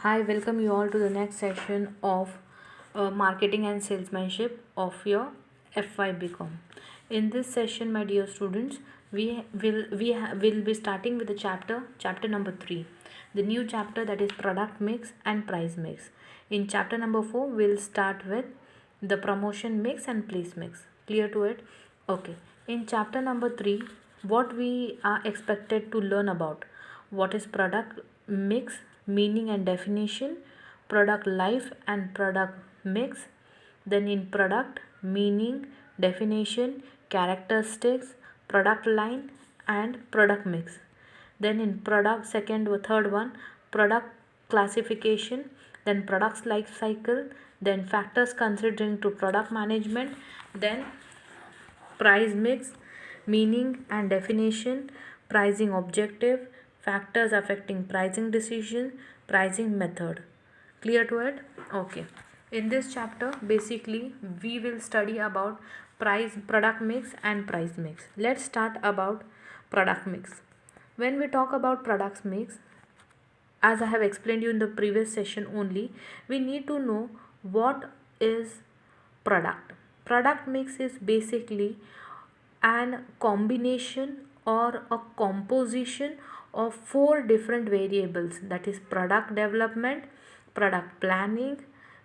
Hi, welcome you all to the next session of marketing and salesmanship of your FY BCom. In this session, my dear students, will be starting with the chapter number 3, the new chapter, that is product mix and price mix. In chapter number 4, we'll start with the promotion mix and place mix. Clear to it? Okay. In chapter number 3, what we are expected to learn about: what is product mix, meaning and definition, product life and product mix. Then in product, meaning, definition, characteristics, product line and product mix. Then in product, second or third one, product classification, then products life cycle, then factors considering to product management, then price mix, meaning and definition, pricing objective, factors affecting pricing decision, pricing method. Clear to it? Okay. In this chapter, basically, we will study about product mix and price mix. Let's start about product mix. When we talk about product mix, as I have explained you in the previous session only, we need to know what is product. Product mix is basically an combination or a composition of 4 different variables, that is product development, product planning,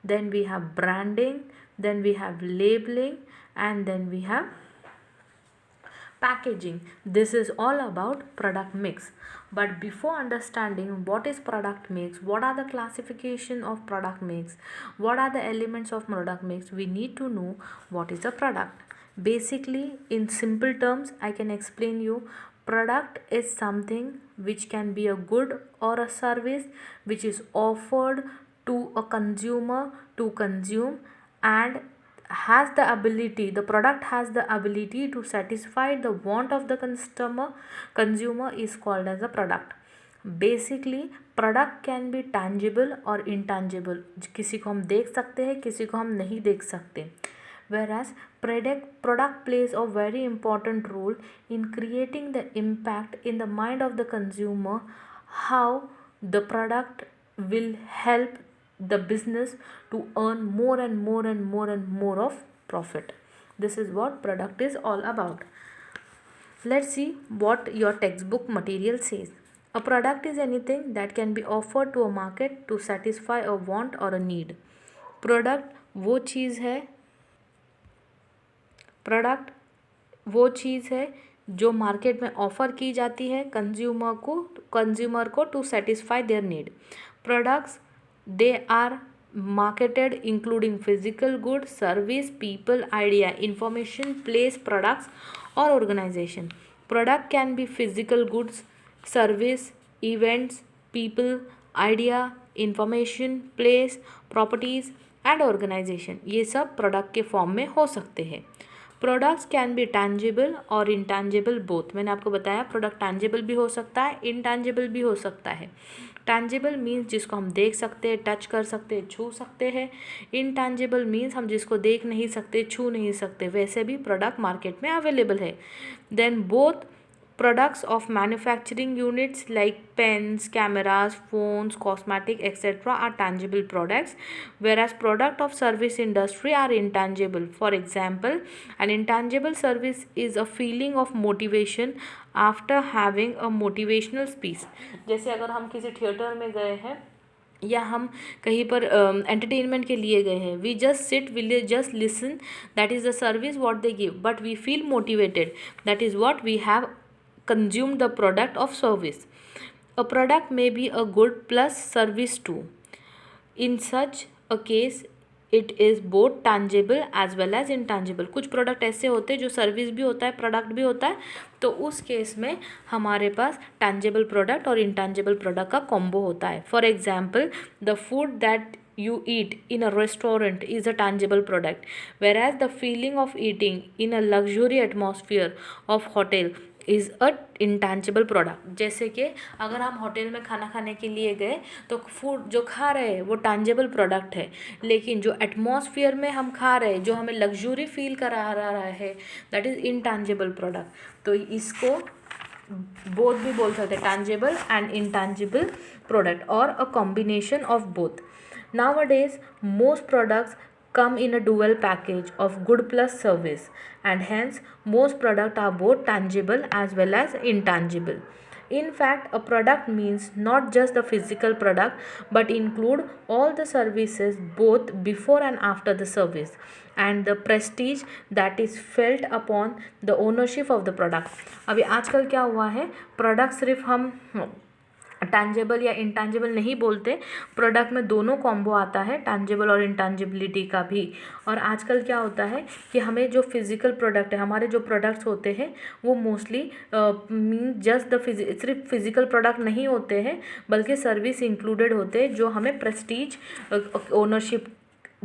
then we have branding, then we have labeling, and then we have packaging. This is all about product mix. But before understanding what is product mix, what are the classification of product mix, what are the elements of product mix, we need to know what is a product. Basically, in simple terms, I can explain you: product is something which can be a good or a service which is offered to a consumer to consume, and the product has the ability to satisfy the want of the consumer is called as a product. Basically, product can be tangible और intangible, किसी को हम देख सकते हैं, किसी को हम नहीं देख सकते. Whereas product plays a very important role in creating the impact in the mind of the consumer, how the product will help the business to earn more and more and more and more of profit. This is what product is all about. Let's see what your textbook material says. A product is anything that can be offered to a market to satisfy a want or a need. Product वो चीज़ है जो market में offer की जाती है consumer को to satisfy their need. Products, they are marketed including physical goods, service, people, idea, information, place, products or organization. Product can be physical goods, service, events, people, idea, information, place, properties and organization. ये सब product के form में हो सकते हैं. Products can be tangible और intangible both. मैंने आपको बताया प्रोडक्ट टैंजिबल भी हो सकता है, इनटैंजिबल भी हो सकता है. टैंजिबल मीन्स जिसको हम देख सकते हैं, टच कर सकते हैं, छू सकते हैं. इनटैंजिबल मीन्स हम जिसको देख नहीं सकते, छू नहीं सकते. वैसे भी प्रोडक्ट मार्केट में अवेलेबल है. Then both products of manufacturing units like pens, cameras, phones, cosmetic, etc. are tangible products, whereas product of service industry are intangible. For example, an intangible service is a feeling of motivation after having a motivational speech. जैसे अगर हम किसी theatre में गए हैं या हम कहीं पर एंटरटेनमेंट के लिए गए हैं, we just sit, will just listen, that is the service what they give, but we feel motivated, that is what we have consume the product of service. A product may be a good plus service too. In such a case, it is both tangible as well as intangible. कुछ product ऐसे होते हैं जो service भी होता है, product भी होता है, तो उस केस में हमारे पास टैंजिबल प्रोडक्ट और इंटैंजिबल प्रोडक्ट का कॉम्बो होता है. For example, the food that you eat in a restaurant is a tangible product, whereas the feeling of eating in a luxury atmosphere of hotel is a intangible product. जैसे कि अगर हम hotel में खाना खाने के लिए गए तो फूड जो खा रहे हैं वो टैंजिबल प्रोडक्ट है, लेकिन जो एटमॉस्फेयर में हम खा रहे हैं, जो हमें लग्जरी फील करा रहा है, दैट इज़ इनटैंजिबल प्रोडक्ट. तो इसको बोथ भी बोल सकते हैं, tangible and intangible product or a combination of both. Nowadays most products come in a dual package of good plus service, and hence most products are both tangible as well as intangible. In fact, a product means not just the physical product but include all the services both before and after the service, and the prestige that is felt upon the ownership of the product. अभी आजकल क्या हुआ है, product सिर्फ हम tangible या इंटैंजेबल नहीं बोलते, प्रोडक्ट में दोनों कॉम्बो आता है, टैंजेबल और इंटैंजिबिलिटी का भी। और आजकल क्या होता है कि हमें जो फिज़िकल प्रोडक्ट है, हमारे जो प्रोडक्ट्स होते हैं वो मोस्टली मीन जस्ट द सिर्फ फिज़िकल प्रोडक्ट नहीं होते हैं, बल्कि सर्विस इंक्लूडेड होते हैं जो हमें प्रेस्टीज ओनरशिप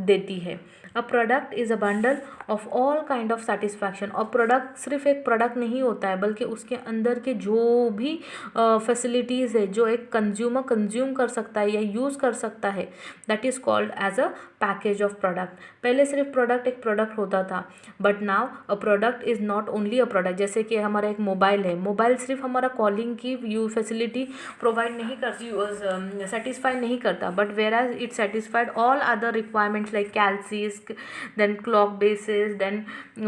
देती है। अ product is a bundle of all kind of satisfaction. और प्रोडक्ट सिर्फ एक प्रोडक्ट नहीं होता है, बल्कि उसके अंदर के जो भी फैसिलिटीज़ है जो एक कंज्यूमर कंज्यूम कर सकता है या यूज़ कर सकता है, that is called as a package of product. पहले सिर्फ प्रोडक्ट एक प्रोडक्ट होता था, but now a product is not only a product. जैसे कि हमारा एक मोबाइल है, मोबाइल सिर्फ हमारा कॉलिंग की यू फैसिलिटी प्रोवाइड नहीं करती, सेटिस्फाई नहीं करता, but whereas it satisfied all other requirements like कैल्सीज, then clock basis, then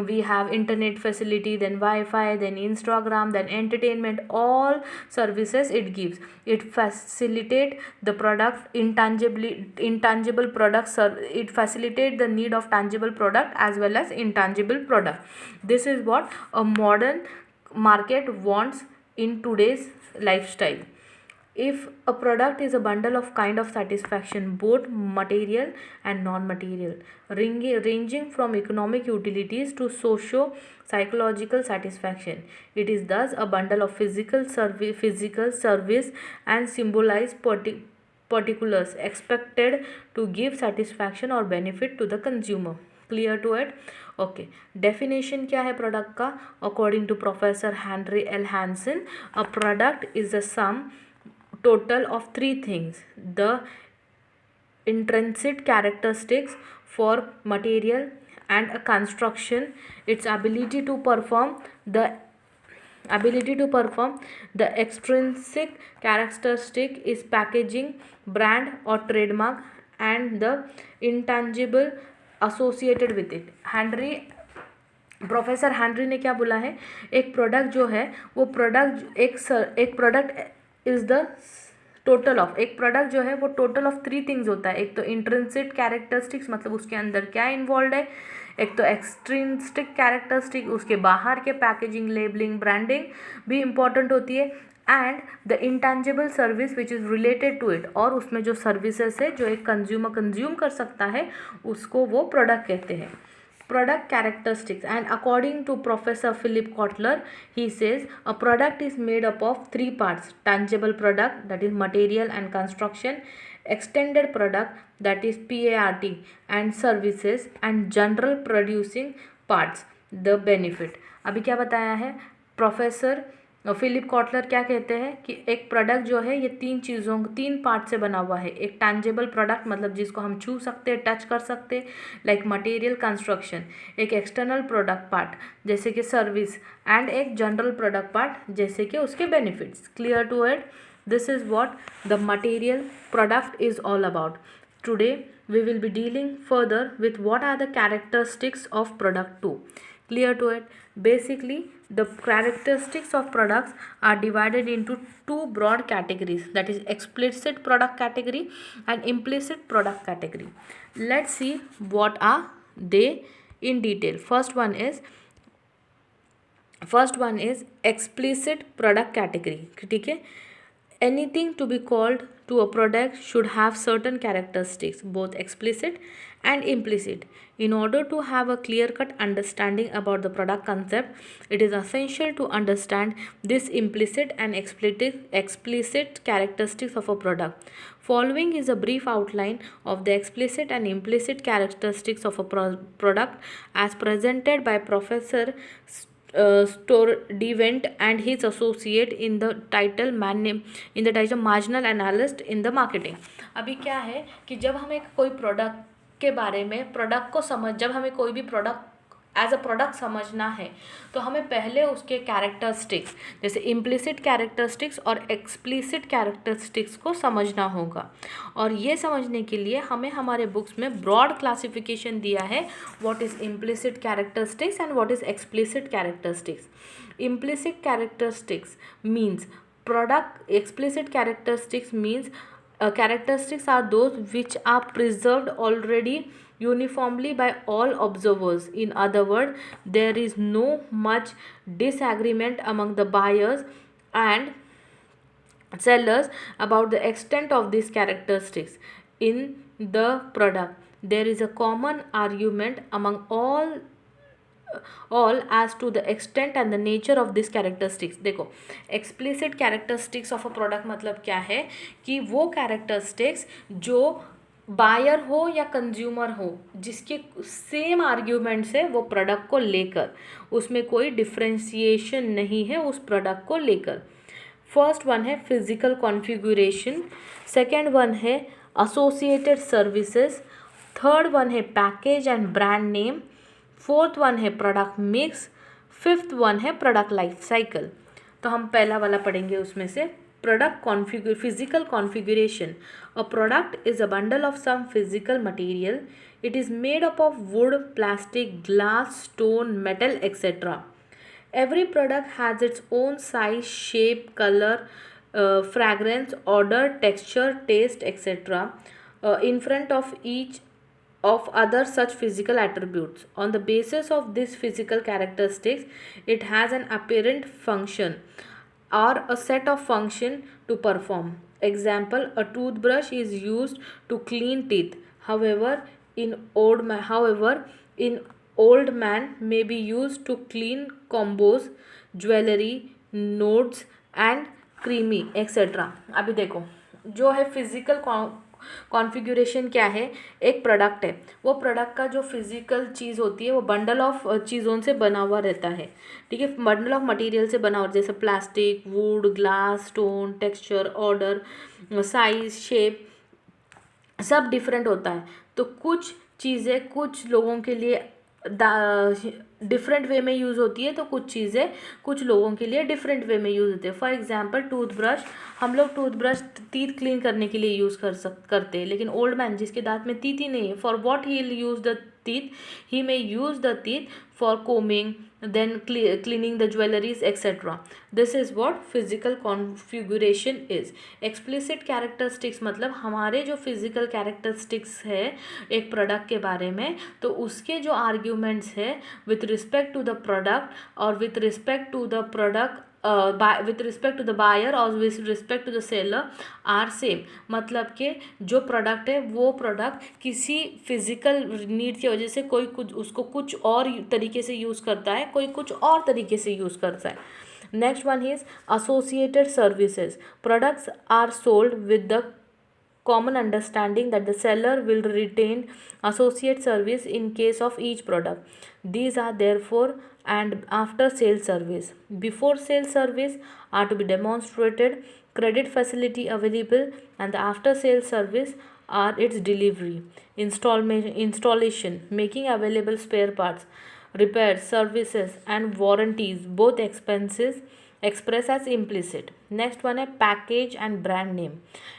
we have internet facility, then Wi-Fi, then Instagram, then entertainment, all services it gives. It facilitate the product intangible products, it facilitate the need of tangible product as well as intangible product. This is what a modern market wants in today's lifestyle. If a product is a bundle of kind of satisfaction, both material and non-material, ranging from economic utilities to socio-psychological satisfaction, it is thus a bundle of physical service and symbolize particulars expected to give satisfaction or benefit to the consumer. Clear to it? Okay. Definition क्या है product का? According to Professor Henry L. Hansen, a product is a sum total of three things: the intrinsic characteristics for material and a construction, its ability to perform the extrinsic characteristic is packaging, brand or trademark, and the intangible associated with it. Professor Henry ने क्या बोला है, एक product जो है वो product एक product is the total of, एक प्रोडक्ट जो है वो टोटल ऑफ थ्री थिंग्स होता है। एक तो इंट्रिंसिक कैरेक्टरिस्टिक्स, मतलब उसके अंदर क्या इन्वॉल्व है, एक तो एक्सट्रिंसिक कैरेक्टरिस्टिक, उसके बाहर के पैकेजिंग, लेबलिंग, ब्रांडिंग भी इम्पॉर्टेंट होती है, and the intangible service which is related to it, और उसमें जो सर्विसेज है जो एक कंज्यूमर कंज्यूम कर सकता है उसको वो प्रोडक्ट कहते हैं। Product characteristics, and according to Professor Philip Kotler, he says a product is made up of three parts: tangible product, that is material and construction; extended product, that is PART and services; and general producing parts, the benefit. अभी क्या बताया है professor Philip Kotler, क्या कहते हैं कि एक product जो है ये तीन पार्ट से बना हुआ है। एक टैंजेबल प्रोडक्ट, मतलब जिसको हम छू सकते हैं, टच कर सकते हैं, लाइक मटेरियल, कंस्ट्रक्शन; एक एक्सटर्नल प्रोडक्ट पार्ट जैसे कि सर्विस; एंड एक जनरल प्रोडक्ट पार्ट जैसे कि उसके benefits. Clear to it? This is what the material product is all about. Today we will be dealing further with what are the characteristics of product 2. Clear to it? Basically, the characteristics of products are divided into two broad categories, that is explicit product category and implicit product category. Let's see what are they in detail. First one is explicit product category. ठीक है? Anything to be called to a product should have certain characteristics, both explicit and implicit. In order to have a clear-cut understanding about the product concept, it is essential to understand this implicit and explicit characteristics of a product. Following is a brief outline of the explicit and implicit characteristics of a product as presented by Professor Stordivant and his associate in the title marginal analyst in the marketing. अभी क्या है कि जब हमें कोई product के बारे में, प्रोडक्ट को जब हमें कोई भी प्रोडक्ट एज अ प्रोडक्ट समझना है तो हमें पहले उसके कैरेक्टरिस्टिक्स जैसे इम्प्लिसिट कैरेक्टरिस्टिक्स और एक्सप्लिसिट कैरेक्टरिस्टिक्स को समझना होगा। और ये समझने के लिए हमें हमारे बुक्स में ब्रॉड क्लासिफिकेशन दिया है, what is implicit characteristics and what is explicit characteristics. Implicit characteristics means product. Explicit characteristics means characteristics are those which are preserved already uniformly by all observers. In other words, there is no much disagreement among the buyers and sellers about the extent of these characteristics in the product. There is a common argument among all as to the extent and the nature of this characteristics. देखो explicit characteristics of a product मतलब क्या है कि वो characteristics जो buyer हो या consumer हो जिसके सेम आर्ग्यूमेंट से वो प्रोडक्ट को लेकर, उसमें कोई डिफ्रेंशिएशन नहीं है उस प्रोडक्ट को लेकर। फर्स्ट वन है फिजिकल कॉन्फ़िगरेशन, सेकेंड वन है एसोसिएटेड सर्विसेज, थर्ड वन है package and brand name, fourth one है प्रोडक्ट मिक्स, फिफ्थ वन है प्रोडक्ट लाइफ साइकिल। तो हम पहला वाला पढ़ेंगे उसमें से product physical configuration. A product is a bundle of some physical material, it is made up of wood, plastic, glass, stone, metal etcetera. Every product has its own size, shape, color, fragrance, odor, texture, taste, etc. In front of each of other such physical attributes. On the basis of these physical characteristics, it has an apparent function or a set of function to perform. Example: a toothbrush is used to clean teeth. However, in old man may be used to clean combos, jewellery, notes and creamy etcetera. अभी देखो जो है physical configuration क्या है, एक product है, वो product का जो फिजिकल चीज़ होती है वो बंडल ऑफ चीज़ों से बना हुआ रहता है, ठीक है, बंडल ऑफ मटेरियल से बना हुआ, जैसे plastic, would, glass, stone, texture, order, size, shape सब डिफरेंट होता है। तो कुछ चीज़ें कुछ लोगों के लिए डिफरेंट वे में यूज़ होती है, तो कुछ चीज़ें कुछ लोगों के लिए डिफरेंट वे में यूज़ होती है। फॉर एग्जांपल टूथब्रश, हम लोग टूथब्रश टीथ क्लीन करने के लिए यूज़ करते हैं, लेकिन ओल्ड मैन जिसके दांत में टीथ ही नहीं है, for what he will use the teeth, he may use the teeth for combing, then cleaning the jewelries, etc. This is what physical configuration is. Explicit characteristics मतलब हमारे जो physical characteristics है एक प्रोडक्ट के बारे में, तो उसके जो arguments है with respect to the product और with respect to the product with respect to the buyer और with respect to the seller are same. मतलब कि जो प्रोडक्ट है वो प्रोडक्ट किसी फिजिकल नीड की वजह से कोई कुछ उसको कुछ और तरीके से यूज़ करता है, कोई कुछ और तरीके से यूज़ करता है। Next one is associated services. Products are sold with the common understanding that the seller will retain associate service in case of each product. These are therefore and after sale service. Before sale service are to be demonstrated, credit facility available, and the after sale service are its delivery, installation, making available spare parts, repairs, services, and warranties, both expenses expressed as implicit. Next one is package and brand name.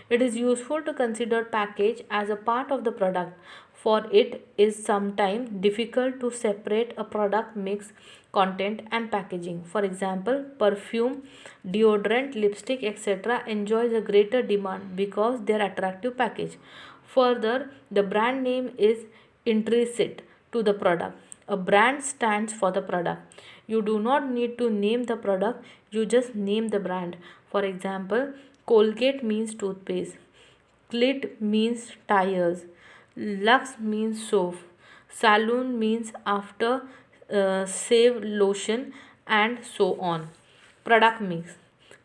It is useful to consider package as a part of the product, for it is sometimes difficult to separate a product mix, content and packaging. For example, perfume, deodorant, lipstick, etc. enjoys a greater demand because their attractive package. Further, the brand name is intrinsic to the product. A brand stands for the product. You do not need to name the product, you just name the brand. For example, Colgate means toothpaste, Clit means tires, Lux means soap, Saloon means after shave lotion, and so on. Product mix.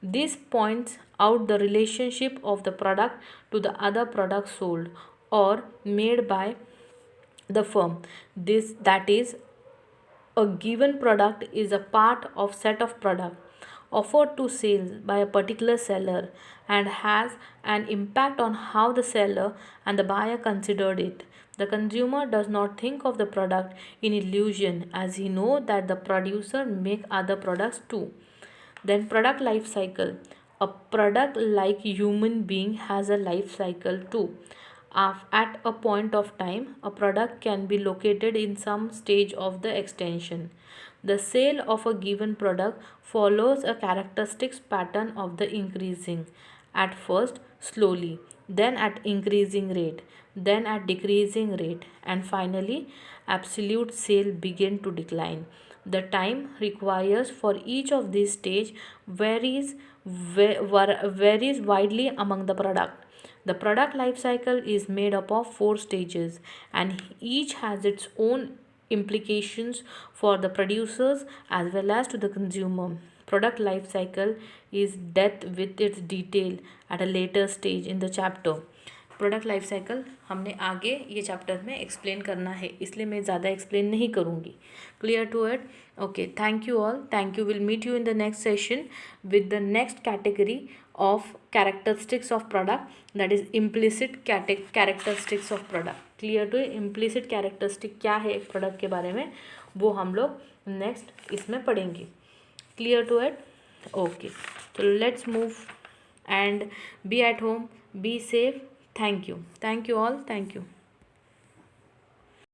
This points out the relationship of the product to the other products sold or made by the firm. That is, a given product is a part of set of product offered to sale by a particular seller and has an impact on how the seller and the buyer considered it. The consumer does not think of the product in illusion, as he knows that the producer make other products too. Then product life cycle. A product like human being has a life cycle too. At a point of time, a product can be located in some stage of the extension. The sale of a given product follows a characteristics pattern of the increasing. At first, slowly, then at increasing rate, then at decreasing rate, and finally, absolute sale begin to decline. The time requires for each of these stage varies widely among the product. The product life cycle is made up of four stages, and each has its own implications for the producers as well as to the consumer. Product life cycle is depth with its detail at a later stage in the chapter. Product life cycle हमने आगे ये chapter में explain करना है, इसलिए मैं ज़्यादा explain नहीं करूँगी. Clear to it? Okay, thank you all. Thank you. Will meet you in the next session with the next category of characteristics of product, that is implicit characteristics of product. Clear to it? Implicit characteristic क्या है एक product के बारे में, वो हम लोग next इसमें पढ़ेंगे. Clear to it? Okay, so let's move and be at home, be safe. Thank you all. Thank you.